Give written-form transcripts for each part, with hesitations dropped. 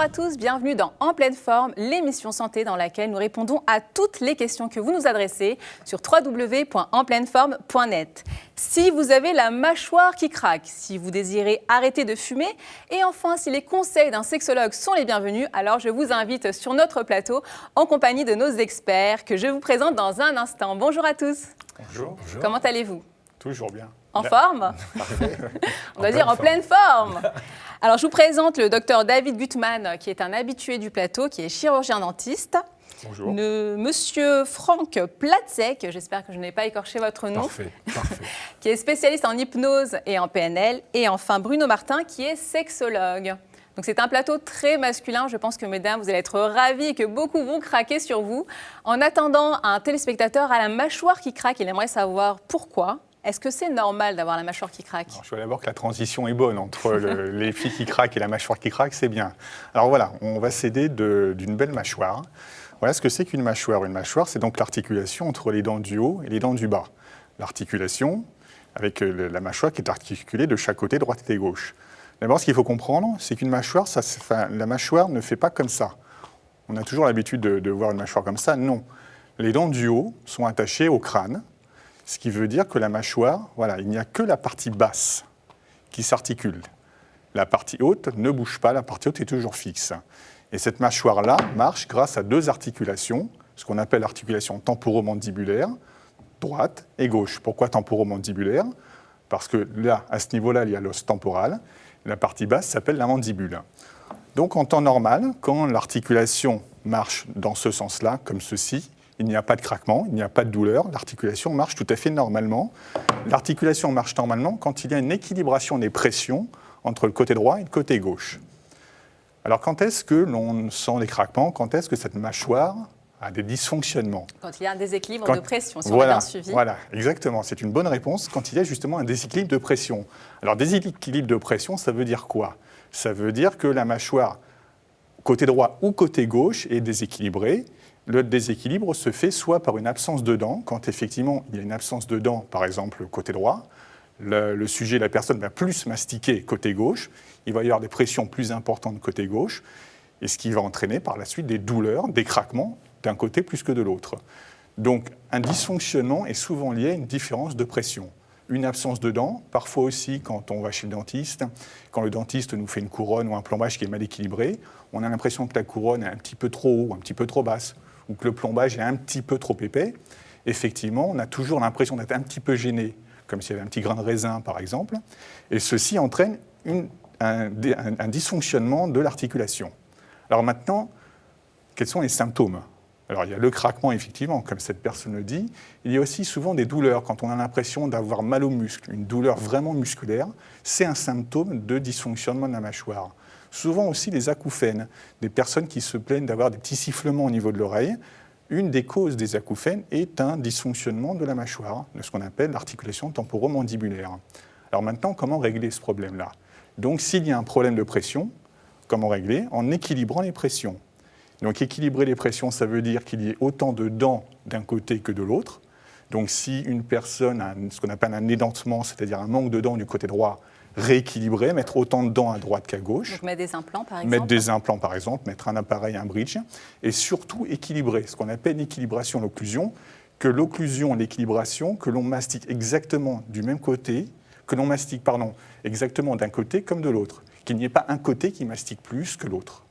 à tous, bienvenue dans En pleine forme, l'émission santé dans laquelle nous répondons à toutes les questions que vous nous adressez sur www.enpleineforme.net. Si vous avez la mâchoire qui craque, si vous désirez arrêter de fumer et enfin si les conseils d'un sexologue sont les bienvenus, alors je vous invite sur notre plateau en compagnie de nos experts que je vous présente dans un instant. Bonjour à tous. Bonjour. Comment allez-vous? Toujours bien. En forme? On doit dire en pleine forme. Alors, je vous présente le docteur David Gutmann, qui est un habitué du plateau, qui est chirurgien dentiste. Bonjour. Monsieur Franck Platzek, j'espère que je n'ai pas écorché votre nom. Parfait. Qui est spécialiste en hypnose et en PNL. Et enfin, Bruno Martin, qui est sexologue. Donc, c'est un plateau très masculin. Je pense que, mesdames, vous allez être ravis et que beaucoup vont craquer sur vous. En attendant, un téléspectateur a la mâchoire qui craque. Il aimerait savoir pourquoi. Est-ce que c'est normal d'avoir la mâchoire qui craque? Alors, je vois d'abord que la transition est bonne entre les filles qui craquent et la mâchoire qui craque, c'est bien. Alors voilà, on va s'aider d'une belle mâchoire. Voilà ce que c'est qu'une mâchoire. Une mâchoire, c'est donc l'articulation entre les dents du haut et les dents du bas. L'articulation avec la mâchoire qui est articulée de chaque côté, droite et gauche. D'abord, ce qu'il faut comprendre, c'est qu'une mâchoire, la mâchoire ne fait pas comme ça. On a toujours l'habitude de voir une mâchoire comme ça. Non. Les dents du haut sont attachées au crâne. Ce qui veut dire que la mâchoire, voilà, il n'y a que la partie basse qui s'articule. La partie haute ne bouge pas, la partie haute est toujours fixe. Et cette mâchoire-là marche grâce à deux articulations, ce qu'on appelle l'articulation temporomandibulaire, droite et gauche. Pourquoi temporomandibulaire? Parce que là, à ce niveau-là, il y a l'os temporal. La partie basse s'appelle la mandibule. Donc en temps normal, quand l'articulation marche dans ce sens-là, comme ceci, il n'y a pas de craquement, il n'y a pas de douleur, l'articulation marche tout à fait normalement. L'articulation marche normalement quand il y a une équilibration des pressions entre le côté droit et le côté gauche. Alors quand est-ce que l'on sent des craquements? Quand est-ce que cette mâchoire a des dysfonctionnements? Quand il y a un déséquilibre de pression, si on a bien suivi. Voilà, exactement, c'est une bonne réponse, quand il y a justement un déséquilibre de pression. Alors déséquilibre de pression, ça veut dire quoi? Ça veut dire que la mâchoire, côté droit ou côté gauche, est déséquilibrée. Le déséquilibre se fait soit par une absence de dents, quand effectivement il y a une absence de dents, par exemple côté droit, le sujet, la personne va plus mastiquer côté gauche, il va y avoir des pressions plus importantes côté gauche, et ce qui va entraîner par la suite des douleurs, des craquements d'un côté plus que de l'autre. Donc un dysfonctionnement est souvent lié à une différence de pression. Une absence de dents, parfois aussi quand on va chez le dentiste, quand le dentiste nous fait une couronne ou un plombage qui est mal équilibré, on a l'impression que la couronne est un petit peu trop haut ou un petit peu trop basse, ou que le plombage est un petit peu trop épais. Effectivement, on a toujours l'impression d'être un petit peu gêné, comme s'il y avait un petit grain de raisin par exemple, et ceci entraîne un dysfonctionnement de l'articulation. Alors maintenant, quels sont les symptômes? Alors il y a le craquement effectivement, comme cette personne le dit, il y a aussi souvent des douleurs, quand on a l'impression d'avoir mal aux muscles, une douleur vraiment musculaire, c'est un symptôme de dysfonctionnement de la mâchoire. Souvent aussi les acouphènes, des personnes qui se plaignent d'avoir des petits sifflements au niveau de l'oreille. Une des causes des acouphènes est un dysfonctionnement de la mâchoire, de ce qu'on appelle l'articulation temporomandibulaire. Alors maintenant, comment régler ce problème-là? Donc s'il y a un problème de pression, comment régler? En équilibrant les pressions. Donc équilibrer les pressions, ça veut dire qu'il y ait autant de dents d'un côté que de l'autre. Donc si une personne a ce qu'on appelle un édentement, c'est-à-dire un manque de dents du côté droit, rééquilibrer, mettre autant de dents à droite qu'à gauche. Donc mettre des implants par exemple. Mettre des implants par exemple, mettre un appareil, un bridge, et surtout équilibrer, ce qu'on appelle l'équilibration, l'occlusion, que l'occlusion, l'équilibration, que l'on mastique exactement du même côté, que l'on mastique, exactement d'un côté comme de l'autre, qu'il n'y ait pas un côté qui mastique plus que l'autre.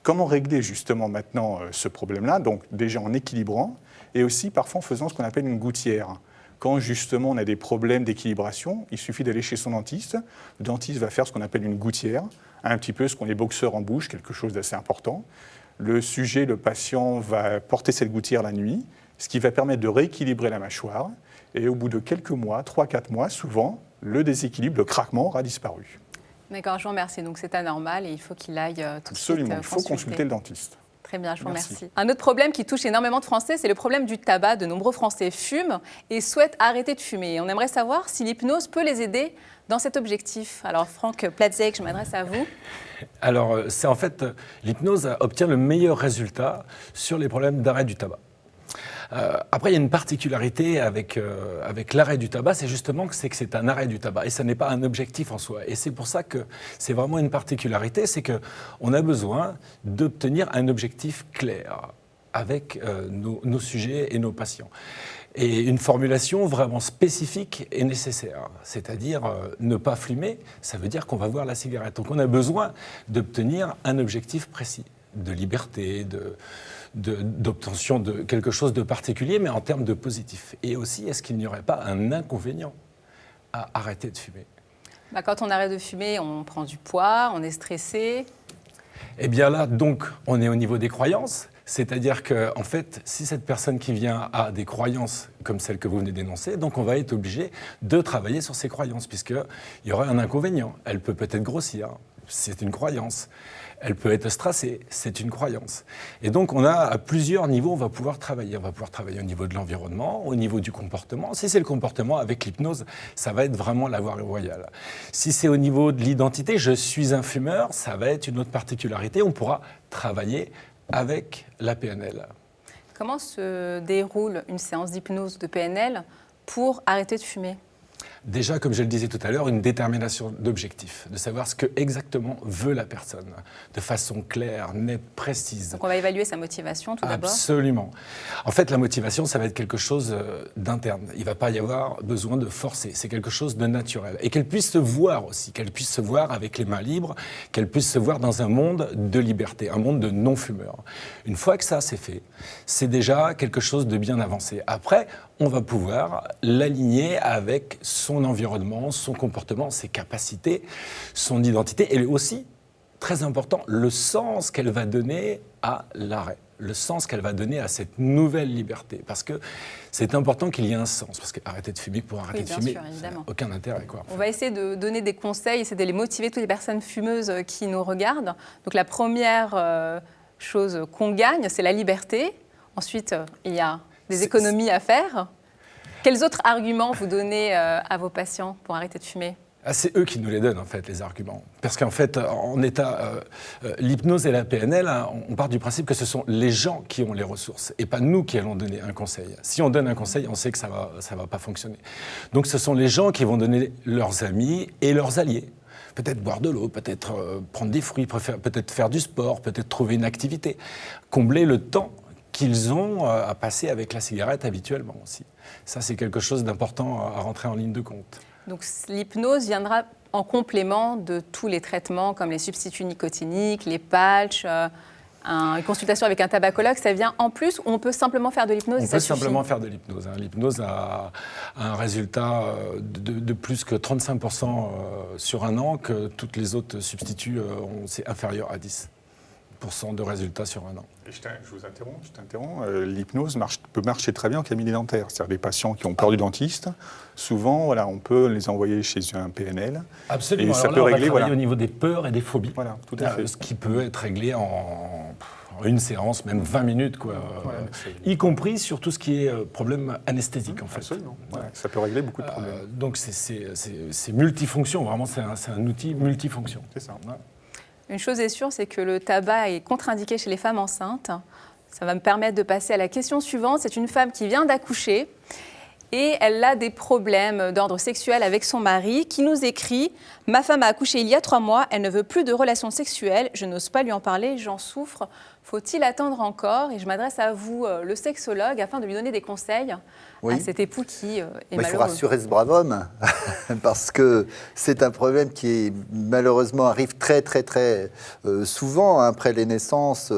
Comment régler justement maintenant ce problème-là? Donc déjà en équilibrant, et aussi parfois en faisant ce qu'on appelle une gouttière. Quand justement on a des problèmes d'équilibration, il suffit d'aller chez son dentiste. Le dentiste va faire ce qu'on appelle une gouttière, un petit peu ce qu'on est boxeur en bouche, quelque chose d'assez important. Le patient va porter cette gouttière la nuit, ce qui va permettre de rééquilibrer la mâchoire. Et au bout de quelques mois, 3-4 mois, souvent, le déséquilibre, le craquement aura disparu. D'accord, je vous remercie. Donc c'est anormal et il faut qu'il aille tout de suite Absolument, il faut consulter le dentiste. Très bien, je vous remercie. Un autre problème qui touche énormément de Français, c'est le problème du tabac. De nombreux Français fument et souhaitent arrêter de fumer. On aimerait savoir si l'hypnose peut les aider dans cet objectif. Alors Franck Platzek, je m'adresse à vous. Alors c'est en fait, l'hypnose obtient le meilleur résultat sur les problèmes d'arrêt du tabac. Après, il y a une particularité avec l'arrêt du tabac, c'est justement que c'est un arrêt du tabac et ça n'est pas un objectif en soi. Et c'est pour ça que c'est vraiment une particularité, c'est qu'on a besoin d'obtenir un objectif clair avec nos sujets et nos patients. Et une formulation vraiment spécifique est nécessaire, c'est-à-dire ne pas fumer, ça veut dire qu'on va voir la cigarette. Donc on a besoin d'obtenir un objectif précis, de liberté, d'obtention de quelque chose de particulier, mais en termes de positif. Et aussi, est-ce qu'il n'y aurait pas un inconvénient à arrêter de fumer ? Quand on arrête de fumer, on prend du poids, on est stressé. Eh bien là, donc, on est au niveau des croyances. C'est-à-dire que, en fait, si cette personne qui vient a des croyances comme celles que vous venez d'énoncer, donc on va être obligé de travailler sur ces croyances, puisqu'il y aurait un inconvénient. Elle peut peut-être grossir, c'est une croyance. Elle peut être stressée, c'est une croyance. Et donc, on a à plusieurs niveaux, on va pouvoir travailler. On va pouvoir travailler au niveau de l'environnement, au niveau du comportement. Si c'est le comportement, avec l'hypnose, ça va être vraiment la voie royale. Si c'est au niveau de l'identité, je suis un fumeur, ça va être une autre particularité. On pourra travailler avec la PNL. Comment se déroule une séance d'hypnose de PNL pour arrêter de fumer ? Déjà, comme je le disais tout à l'heure, une détermination d'objectif, de savoir ce que exactement veut la personne, de façon claire, nette, précise. Donc on va évaluer sa motivation tout d'abord ? Absolument. En fait, la motivation, ça va être quelque chose d'interne. Il ne va pas y avoir besoin de forcer. C'est quelque chose de naturel. Et qu'elle puisse se voir aussi, qu'elle puisse se voir avec les mains libres, qu'elle puisse se voir dans un monde de liberté, un monde de non-fumeurs. Une fois que ça, c'est fait, c'est déjà quelque chose de bien avancé. Après, on va pouvoir l'aligner avec son environnement, son comportement, ses capacités, son identité et aussi, très important, le sens qu'elle va donner à l'arrêt, le sens qu'elle va donner à cette nouvelle liberté. Parce que c'est important qu'il y ait un sens, parce qu'arrêter de fumer pour arrêter de fumer, sûr, ça n'a aucun intérêt, quoi. On va essayer de donner des conseils, essayer de les motiver, toutes les personnes fumeuses qui nous regardent. Donc la première chose qu'on gagne, c'est la liberté. Ensuite, il y a des économies à faire. Quels autres arguments vous donnez à vos patients pour arrêter de fumer ? C'est eux qui nous les donnent, en fait, les arguments. Parce qu'en fait, en état, l'hypnose et la PNL, hein, on part du principe que ce sont les gens qui ont les ressources et pas nous qui allons donner un conseil. Si on donne un conseil, on sait que ça va pas fonctionner. Donc ce sont les gens qui vont donner leurs amis et leurs alliés. Peut-être boire de l'eau, peut-être prendre des fruits, peut-être faire du sport, peut-être trouver une activité. Combler le temps qu'ils ont à passer avec la cigarette habituellement aussi. Ça, c'est quelque chose d'important à rentrer en ligne de compte. Donc l'hypnose viendra en complément de tous les traitements comme les substituts nicotiniques, les patchs, une consultation avec un tabacologue, ça vient en plus ou on peut simplement faire de l'hypnose et ça suffit ? On peut simplement faire de l'hypnose. L'hypnose a un résultat de plus que 35% sur un an, que toutes les autres substituts, c'est inférieur à 10% de résultats sur un an. Et je vous interromps. L'hypnose peut marcher très bien en cabinet dentaire. C'est-à-dire des patients qui ont peur du dentiste. Souvent, on peut les envoyer chez un PNL. Absolument. Et ça Alors peut là, régler, on va travailler au niveau des peurs et des phobies. Voilà, tout à fait. Ce qui peut être réglé en une séance, même 20 minutes, quoi. Y compris sur tout ce qui est problème anesthésique, en fait. Absolument. Voilà, ça peut régler beaucoup de problèmes. Donc c'est multifonction. Vraiment, c'est un outil multifonction. C'est ça. Ouais. Une chose est sûre, c'est que le tabac est contre-indiqué chez les femmes enceintes. Ça va me permettre de passer à la question suivante. C'est une femme qui vient d'accoucher et elle a des problèmes d'ordre sexuel avec son mari qui nous écrit « Ma femme a accouché il y a 3 mois, elle ne veut plus de relations sexuelles, je n'ose pas lui en parler, j'en souffre. Faut-il attendre encore ?» Et je m'adresse à vous, le sexologue, afin de lui donner des conseils à cet époux qui est malheureux. Il faut rassurer ce brave homme, parce que c'est un problème qui malheureusement arrive très souvent. Après les naissances,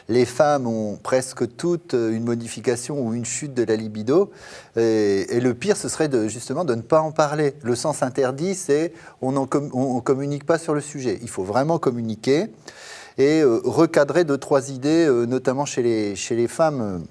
les femmes ont presque toutes une modification ou une chute de la libido. Et le pire, ce serait justement de ne pas en parler. Le sens interdit, c'est on ne communique pas sur le sujet. Il faut vraiment communiquer et recadrer 2-3 idées, notamment chez les femmes.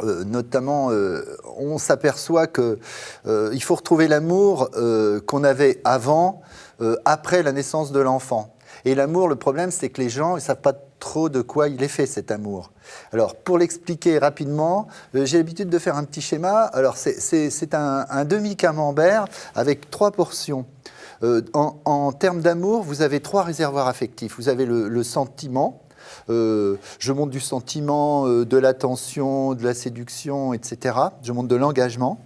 On s'aperçoit qu'il faut retrouver l'amour qu'on avait avant, après la naissance de l'enfant. Et l'amour, le problème, c'est que les gens ne savent pas trop de quoi il est fait, cet amour. Alors, pour l'expliquer rapidement, j'ai l'habitude de faire un petit schéma. Alors, c'est un demi-camembert avec 3 portions. En termes d'amour, vous avez 3 réservoirs affectifs. Vous avez le sentiment, je montre du sentiment, de l'attention, de la séduction, etc. Je montre de l'engagement.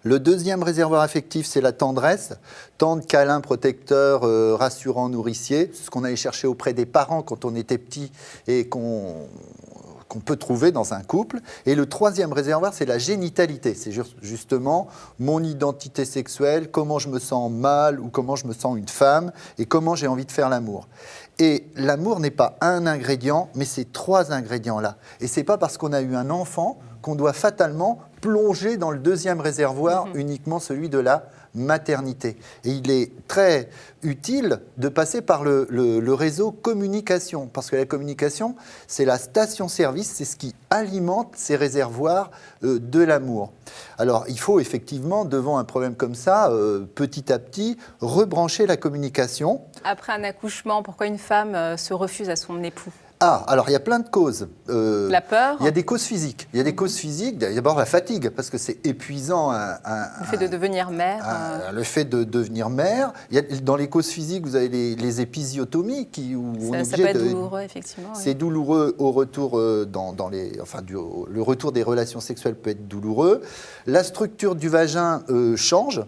Le deuxième réservoir affectif, c'est la tendresse. Tendre, câlin, protecteur, rassurant, nourricier. C'est ce qu'on allait chercher auprès des parents quand on était petit et qu'on peut trouver dans un couple. Et le troisième réservoir, c'est la génitalité. C'est justement mon identité sexuelle, comment je me sens mâle ou comment je me sens une femme et comment j'ai envie de faire l'amour. Et l'amour n'est pas un ingrédient, mais c'est 3 ingrédients-là. Et c'est pas parce qu'on a eu un enfant qu'on doit fatalement plonger dans le deuxième réservoir, uniquement celui de la maternité. Et il est très utile de passer par le réseau communication, parce que la communication, c'est la station-service, c'est ce qui alimente ces réservoirs de l'amour. Alors, il faut effectivement, devant un problème comme ça, petit à petit, rebrancher la communication. Après un accouchement, pourquoi une femme se refuse à son époux ? Alors il y a plein de causes. La peur ? Il y a des causes physiques. Il y a des causes physiques. D'abord la fatigue, parce que c'est épuisant. Le fait de devenir mère. Le fait de devenir mère. Il y a, dans les causes physiques, vous avez les épisiotomies Ça peut être douloureux, effectivement. C'est douloureux au retour le retour des relations sexuelles peut être douloureux. La structure du vagin change.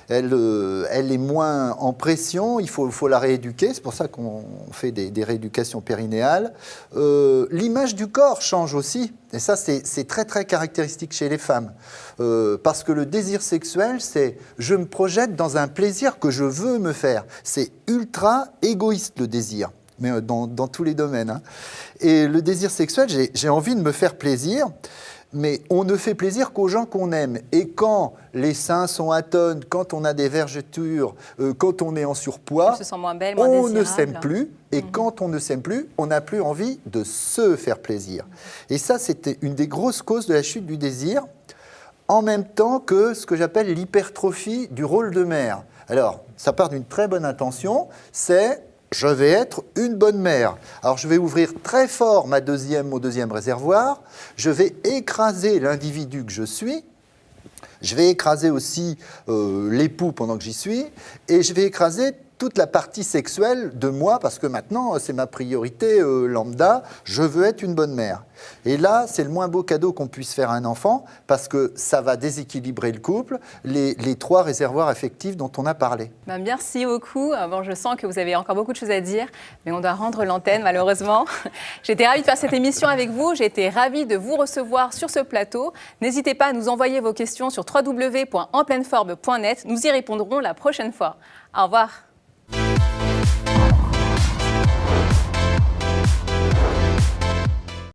Elle est moins en pression, il faut la rééduquer, c'est pour ça qu'on fait des rééducations périnéales. L'image du corps change aussi, et ça c'est très très caractéristique chez les femmes, parce que le désir sexuel, c'est je me projette dans un plaisir que je veux me faire. C'est ultra égoïste le désir, mais dans tous les domaines. Hein. Et le désir sexuel, j'ai envie de me faire plaisir. Mais on ne fait plaisir qu'aux gens qu'on aime. Et quand les seins sont atones, quand on a des vergetures, quand on est en surpoids, on se sent moins belle, moins on désirable. ne s'aime plus. Et quand on ne s'aime plus, on n'a plus envie de se faire plaisir. Et ça, c'était une des grosses causes de la chute du désir, en même temps que ce que j'appelle l'hypertrophie du rôle de mère. Alors, ça part d'une très bonne intention, c'est... je vais être une bonne mère. Alors, je vais ouvrir très fort mon deuxième réservoir. Je vais écraser l'individu que je suis. Je vais écraser aussi l'époux pendant que j'y suis. Et je vais écraser toute la partie sexuelle de moi, parce que maintenant, c'est ma priorité lambda. Je veux être une bonne mère. Et là, c'est le moins beau cadeau qu'on puisse faire à un enfant, parce que ça va déséquilibrer le couple, les 3 réservoirs affectifs dont on a parlé. Merci beaucoup. Bon, je sens que vous avez encore beaucoup de choses à dire, mais on doit rendre l'antenne, malheureusement. J'étais ravie de faire cette émission avec vous. J'ai été ravie de vous recevoir sur ce plateau. N'hésitez pas à nous envoyer vos questions sur www.enpleineforme.net. Nous y répondrons la prochaine fois. Au revoir.